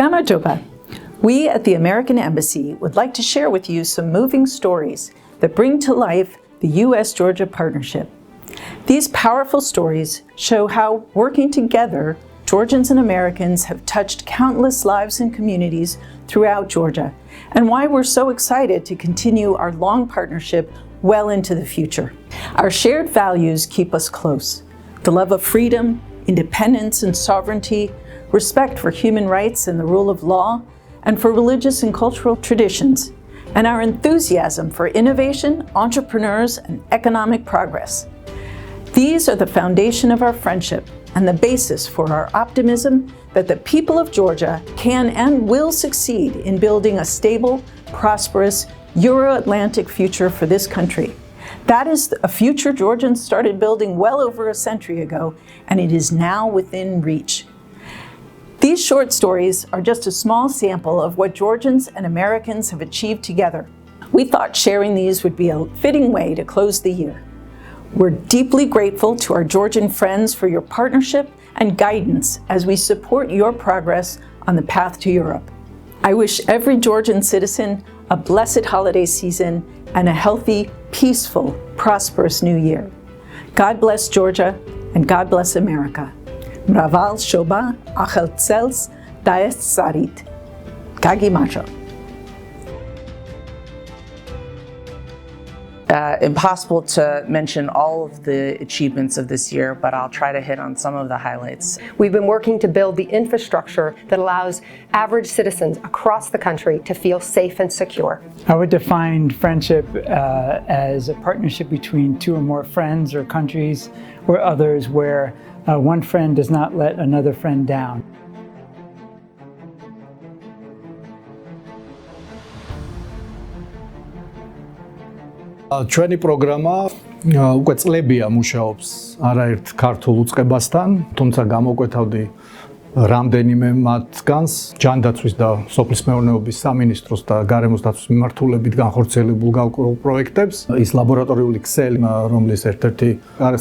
Gamajoba. We at the American Embassy would like to share with you some moving stories that bring to life the U.S.-Georgia partnership. These powerful stories show how, working together, Georgians and Americans have touched countless lives and communities throughout Georgia, and why we're so excited to continue our long partnership well into the future. Our shared values keep us close: the love of freedom, independence and sovereignty, respect for human rights and the rule of law, and for religious and cultural traditions, and our enthusiasm for innovation, entrepreneurs, and economic progress. These are the foundation of our friendship and the basis for our optimism that the people of Georgia can and will succeed in building a stable, prosperous, Euro-Atlantic future for this country. That is a future Georgians started building well over a century ago, and it is now within reach. These short stories are just a small sample of what Georgians and Americans have achieved together. We thought sharing these would be a fitting way to close the year. We're deeply grateful to our Georgian friends for your partnership and guidance as we support your progress on the path to Europe. I wish every Georgian citizen a blessed holiday season and a healthy, peaceful, prosperous new year. God bless Georgia and God bless America. Mraval shova-ახალ წელს დაესწარით. Gagi Impossible to mention all of the achievements of this year, but I'll try to hit on some of the highlights. We've been working to build the infrastructure that allows average citizens across the country to feel safe and secure. I would define friendship as a partnership between two or more friends or countries or others where one friend does not let another friend down. ჩვენი პროგრამა უკვე წლებია მუშაობს არაერთ ქართულ უწყებასთან, თუმცა გამოკვეთავდი რამდენიმე მათგანს ჯანდაცვის და სოფლის მეურნეობის სამინისტროს და გარემოს დაცვის მიმართულებით განხორციელებულ გავკვირვებულ პროექტებს. ის ლაბორატორიული ქსელი, რომლის ერთ-ერთი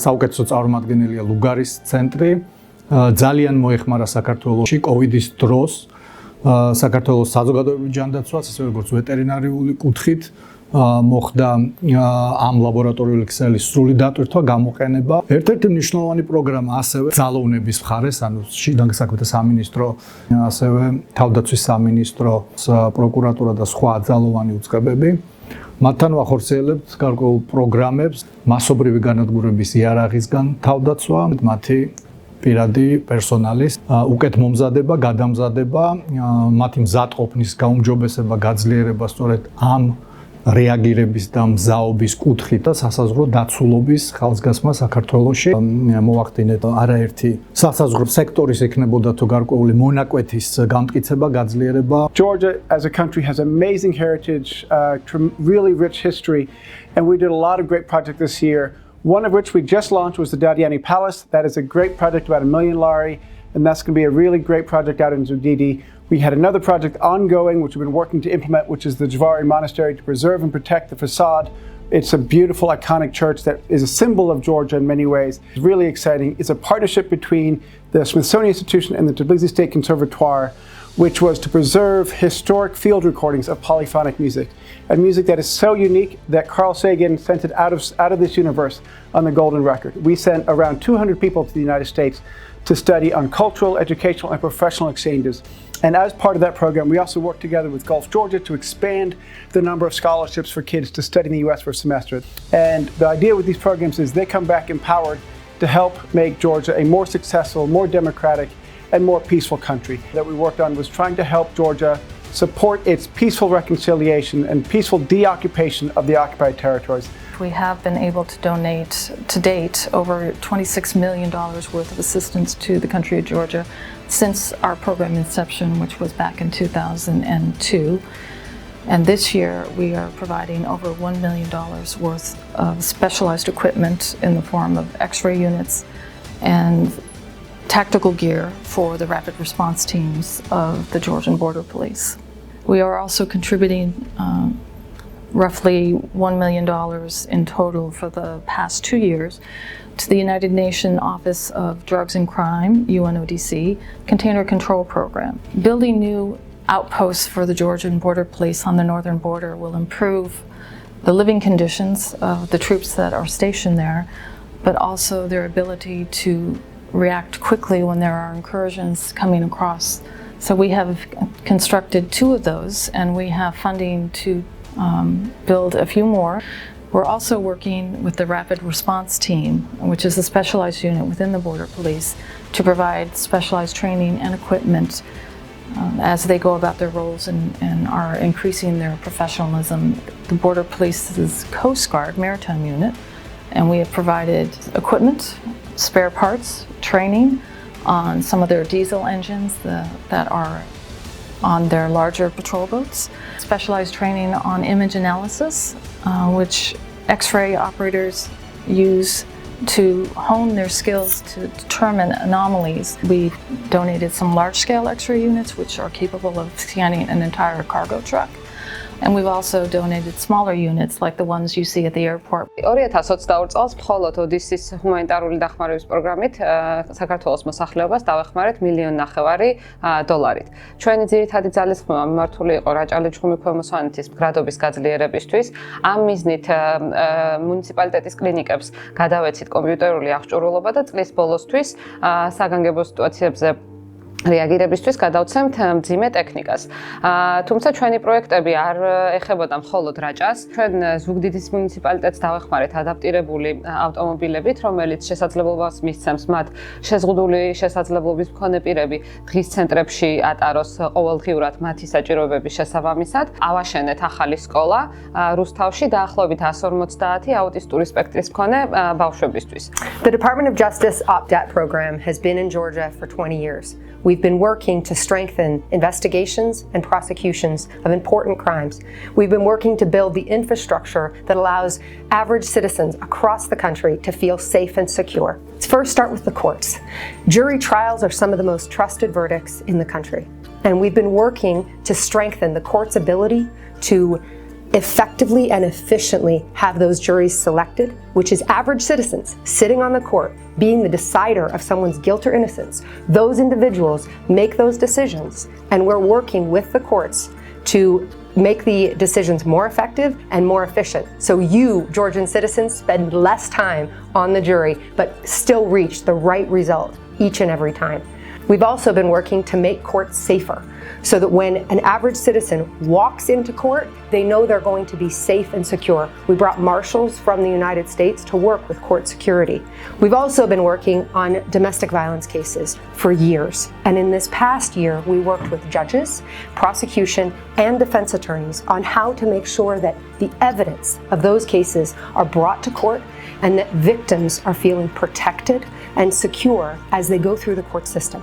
საუკეთესო წარმომადგენელია ლუგარის ცენტრი, ძალიან მოეხმარა საქართველოში კოვიდის დროს საქართველოს საზოგადოებრივ ჯანდაცვას, ისე როგორც ვეტერინარიული კუთხით. მოხდა ამ ლაბორატორიული ქსელის სრული დატვირთვა, გამოყენება. ერთ-ერთი მნიშვნელოვანი პროგრამა ასევე ძალოვნების მხარეს, ანუ შიდა საქმეთა სამინისტრო, ასევე თავდაცვის სამინისტრო, პროკურატურა და სხვა ძალოვანი უწყებები. მათთან ვახორციელებთ გარკვეულ პროგრამებს, მასობრივი განადგურების იარაღისგან თავდაცვა, მათი პირადი პერსონალის უკეთ მომზადება, გადამზადება, მათი მზადყოფნის გაუმჯობესება, გაძლიერება სწორედ ამ რეაგირების და მზაობის კუთხით და სასაზღვრო დაცულობის ხალხსგასმა საქართველოში მოვახდინეთ არაერთი სასაზღვრო სექტორის ექნებოდა თუ გარკვეული მონაკვეთის გამტკიცება, გაძლიერება. Georgia as a country has amazing heritage, really rich history, and we did a lot of great projects this year. One of which we just launched was the Dadiani Palace. That is a great project, about $1 million lari, and that's going to be a really great project out in Zugdidi. We had another project ongoing, which we've been working to implement, which is the Jvari Monastery to preserve and protect the facade. It's a beautiful, iconic church that is a symbol of Georgia in many ways. It's really exciting. It's a partnership between the Smithsonian Institution and the Tbilisi State Conservatoire, which was to preserve historic field recordings of polyphonic music, and music that is so unique that Carl Sagan sent it out of this universe on the Golden Record. We sent around 200 people to the United States to study on cultural, educational, and professional exchanges. And as part of that program, we also worked together with Gulf Georgia to expand the number of scholarships for kids to study in the US for a semester. And the idea with these programs is they come back empowered to help make Georgia a more successful, more democratic, and more peaceful country. That we worked on was trying to help Georgia support its peaceful reconciliation and peaceful deoccupation of the occupied territories. We have been able to donate to date over $26 million worth of assistance to the country of Georgia since our program inception, which was back in 2002. And this year we are providing over $1 million worth of specialized equipment in the form of X-ray units and tactical gear for the rapid response teams of the Georgian Border Police. We are also contributing roughly $1 million in total for the past 2 years to the United Nations Office of Drugs and Crime, UNODC, Container Control Program. Building new outposts for the Georgian border police on the northern border will improve the living conditions of the troops that are stationed there, but also their ability to react quickly when there are incursions coming across. So we have constructed 2 of those, and we have funding to build a few more. We're also working with the Rapid Response Team, which is a specialized unit within the Border Police, to provide specialized training and equipment as they go about their roles and are increasing their professionalism. The Border Police's Coast Guard Maritime Unit, and we have provided equipment, spare parts, training on some of their diesel engines that are on their larger patrol boats, specialized training on image analysis, which X-ray operators use to hone their skills to determine anomalies. We donated some large-scale X-ray units which are capable of scanning an entire cargo truck. And we've also donated smaller units like the ones you see at the airport. 2022 წელს მხოლოდ ოდისის ჰუმანიტარული დახმარების პროგრამით საქართველოს მოსახლეობას დავეხმარეთ $1.5 million. ჩვენი ძირითადი ძალისხმევა მიმართული იყო რაჭა-ლეჩხუმი ქვემო-სვანეთის მდგრადობის გაძლიერებისთვის. ამ მიზნით მუნიციპალიტეტის კლინიკებს გადავეცით კომპიუტერული აღჭურვილობა და წლის ბოლოსთვის საგანგებო სიტუაციებზე რეაგირებისთვის გადავცემთ მძიმე ტექნიკას. თუმცა ჩვენი პროექტები არ ეხებოდა მხოლოდ რაჭას. ჩვენ ზუგდიდის მუნიციპალიტეტს დავეხმარეთ ადაპტირებული ავტომობილებით, რომელიც შესაძლებლობას მისცემს მათ შეზღუდული შესაძლებლობის მქონე პირები დღის ცენტრებში ატაროს ყოველდღიურად მათი საჭიროებების შესაბამისად. ავაშენეთ ახალი სკოლა რუსთავში დაახლოებით 150 აუტისტური სპექტრის მქონე ბავშვებისთვის. The Department of Justice opt-out program has been in Georgia for 20 years. We've been working to strengthen investigations and prosecutions of important crimes. We've been working to build the infrastructure that allows average citizens across the country to feel safe and secure. Let's first start with the courts. Jury trials are some of the most trusted verdicts in the country. And we've been working to strengthen the court's ability to effectively and efficiently have those juries selected, which is average citizens sitting on the court, being the decider of someone's guilt or innocence. Those individuals make those decisions, and we're working with the courts to make the decisions more effective and more efficient. So you, Georgian citizens, spend less time on the jury, but still reach the right result each and every time. We've also been working to make courts safer, so that when an average citizen walks into court, they know they're going to be safe and secure. We brought marshals from the United States to work with court security. We've also been working on domestic violence cases for years. And in this past year, we worked with judges, prosecution, and defense attorneys on how to make sure that the evidence of those cases are brought to court and that victims are feeling protected and secure as they go through the court system.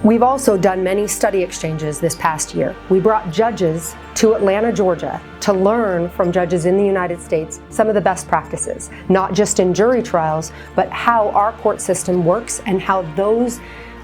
We've also done many study exchanges this past year. We brought judges to Atlanta, Georgia, to learn from judges in the United States some of the best practices, not just in jury trials, but how our court system works and how those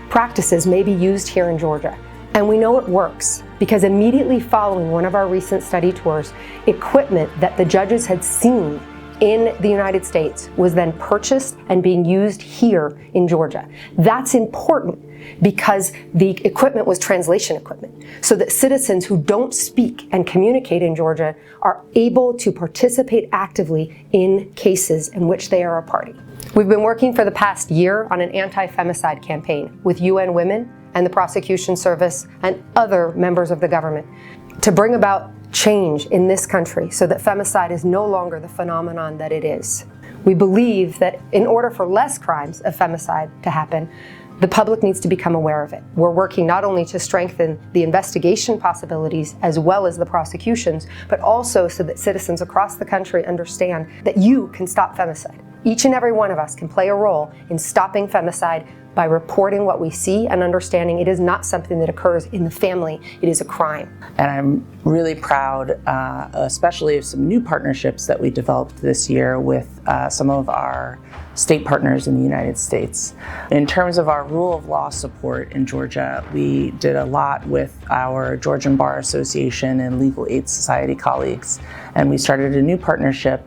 practices may be used here in Georgia. And we know it works because immediately following one of our recent study tours, equipment that the judges had seen in the United States was then purchased and being used here in Georgia. That's important because the equipment was translation equipment, so that citizens who don't speak and communicate in Georgia are able to participate actively in cases in which they are a party. We've been working for the past year on an anti-femicide campaign with UN Women and the Prosecution Service and other members of the government to bring about change in this country so that femicide is no longer the phenomenon that it is. We believe that in order for less crimes of femicide to happen, the public needs to become aware of it. We're working not only to strengthen the investigation possibilities as well as the prosecutions, but also so that citizens across the country understand that you can stop femicide. Each and every one of us can play a role in stopping femicide by reporting what we see and understanding it is not something that occurs in the family, it is a crime. And I'm really proud, especially of some new partnerships that we developed this year with some of our state partners in the United States. In terms of our rule of law support in Georgia, we did a lot with our Georgian Bar Association and Legal Aid Society colleagues, and we started a new partnership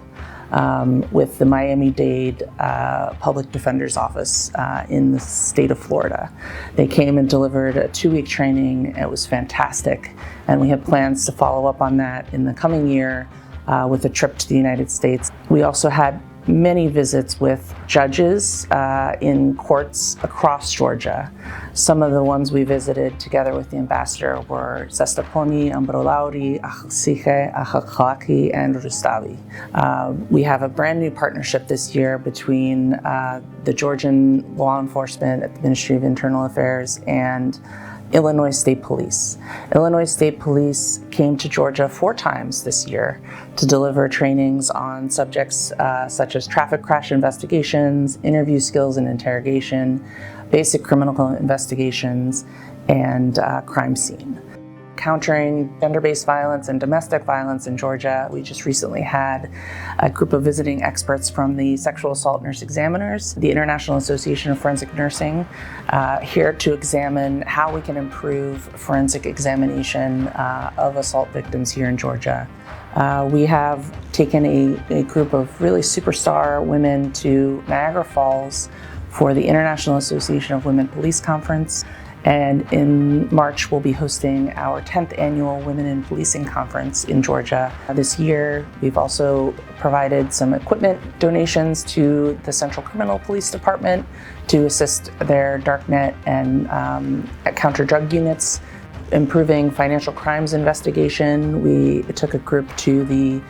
with the Miami-Dade Public Defender's Office in the state of Florida. They came and delivered a 2-week training. It was fantastic, and we have plans to follow up on that in the coming year with a trip to the United States. We also had many visits with judges in courts across Georgia. Some of the ones we visited together with the ambassador were Sestaponi, Ambrolauri, Achsiche, Achakhalaki, and Rustavi. We have a brand new partnership this year between the Georgian law enforcement at the Ministry of Internal Affairs and Illinois State Police. Illinois State Police came to Georgia 4 times this year to deliver trainings on subjects such as traffic crash investigations, interview skills and interrogation, basic criminal investigations, and crime scene. Countering gender-based violence and domestic violence in Georgia, we just recently had a group of visiting experts from the Sexual Assault Nurse Examiners, the International Association of Forensic Nursing, here to examine how we can improve forensic examination of assault victims here in Georgia. We have taken a group of really superstar women to Niagara Falls for the International Association of Women Police Conference. And in March, we'll be hosting our 10th annual Women in Policing Conference in Georgia. This year, we've also provided some equipment donations to the Central Criminal Police Department to assist their darknet and counter drug units. Improving financial crimes investigation, we took a group to the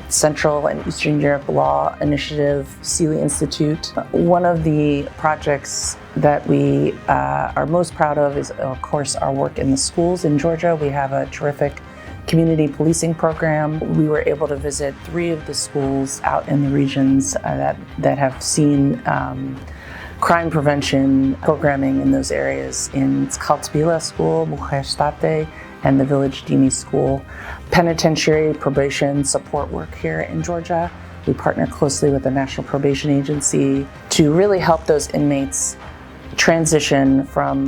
Central and Eastern Europe Law Initiative, Seeley Institute. One of the projects that we are most proud of is, of course, our work in the schools in Georgia. We have a terrific community policing program. We were able to visit 3 of the schools out in the regions that have seen crime prevention programming in those areas. It's called Tbila School, Mukhestate, and the Village Dini School. Penitentiary probation support work here in Georgia. We partner closely with the National Probation Agency to really help those inmates transition from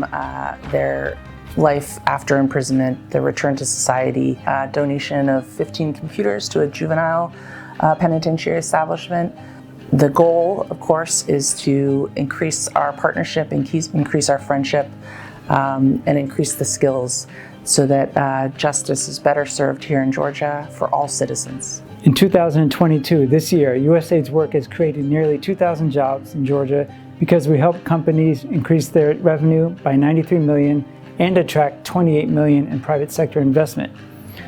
their life after imprisonment, their return to society. Donation of 15 computers to a juvenile penitentiary establishment. The goal, of course, is to increase our partnership, increase our friendship, and increase the skills so that justice is better served here in Georgia for all citizens. In 2022, this year, USAID's work has created nearly 2,000 jobs in Georgia because we help companies increase their revenue by $93 million and attract $28 million in private sector investment.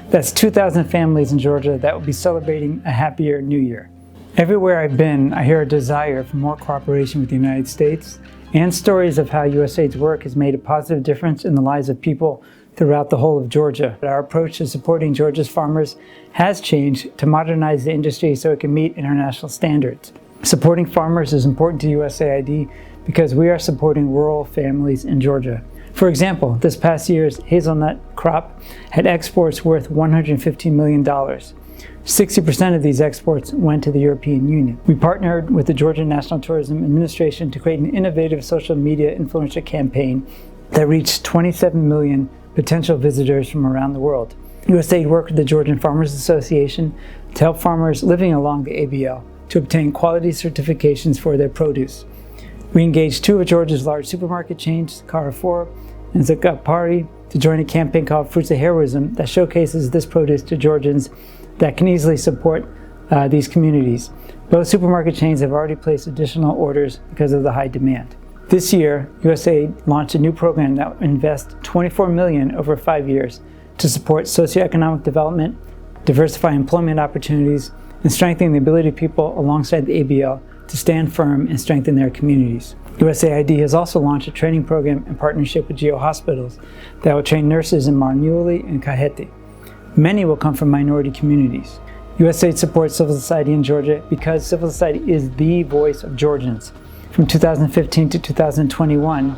That's 2,000 families in Georgia that will be celebrating a happier new year. Everywhere I've been, I hear a desire for more cooperation with the United States and stories of how USAID's work has made a positive difference in the lives of people throughout the whole of Georgia. Our approach to supporting Georgia's farmers has changed to modernize the industry so it can meet international standards. Supporting farmers is important to USAID because we are supporting rural families in Georgia. For example, this past year's hazelnut crop had exports worth $115 million. 60% of these exports went to the European Union. We partnered with the Georgia National Tourism Administration to create an innovative social media influencer campaign that reached 27 million potential visitors from around the world. USAID worked with the Georgian Farmers Association to help farmers living along the ABL to obtain quality certifications for their produce. We engaged 2 of Georgia's large supermarket chains, Carrefour and Zakapari, to join a campaign called Fruits of Heroism that showcases this produce to Georgians that can easily support these communities. Both supermarket chains have already placed additional orders because of the high demand. This year, USAID launched a new program that will invest $24 million over 5 years to support socioeconomic development, diversify employment opportunities, and strengthen the ability of people alongside the ABL to stand firm and strengthen their communities. USAID has also launched a training program in partnership with Geo Hospitals that will train nurses in Marneuli and Kahete. Many will come from minority communities. USAID supports civil society in Georgia because civil society is the voice of Georgians. From 2015 to 2021,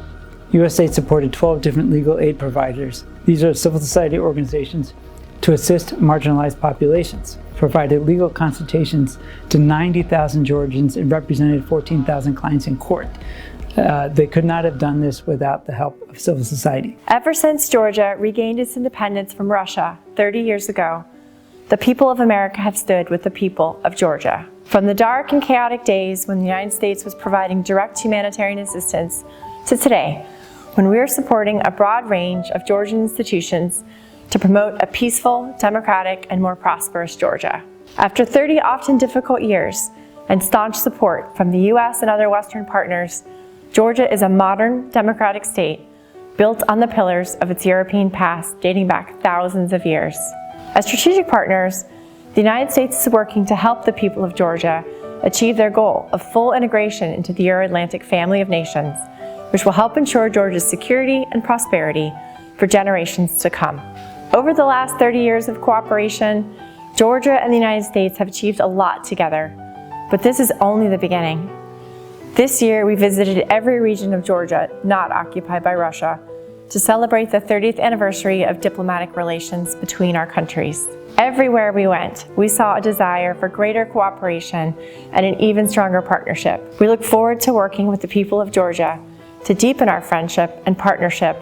USAID supported 12 different legal aid providers. These are civil society organizations to assist marginalized populations, provided legal consultations to 90,000 Georgians and represented 14,000 clients in court. They could not have done this without the help of civil society. Ever since Georgia regained its independence from Russia 30 years ago, the people of America have stood with the people of Georgia. From the dark and chaotic days when the United States was providing direct humanitarian assistance to today, when we are supporting a broad range of Georgian institutions to promote a peaceful, democratic, and more prosperous Georgia. After 30 often difficult years and staunch support from the U.S. and other Western partners, Georgia is a modern, democratic state built on the pillars of its European past dating back thousands of years. As strategic partners, the United States is working to help the people of Georgia achieve their goal of full integration into the Euro-Atlantic family of nations, which will help ensure Georgia's security and prosperity for generations to come. Over the last 30 years of cooperation, Georgia and the United States have achieved a lot together, but this is only the beginning. This year, we visited every region of Georgia not occupied by Russia to celebrate the 30th anniversary of diplomatic relations between our countries. Everywhere we went, we saw a desire for greater cooperation and an even stronger partnership. We look forward to working with the people of Georgia to deepen our friendship and partnership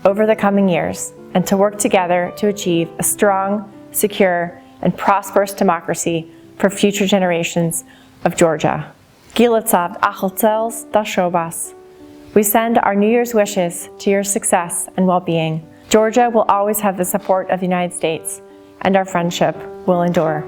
over the coming years and to work together to achieve a strong, secure, and prosperous democracy for future generations of Georgia. Gilocavt, Achel Shobas. We send our New Year's wishes to your success and well-being. Georgia will always have the support of the United States, and our friendship will endure.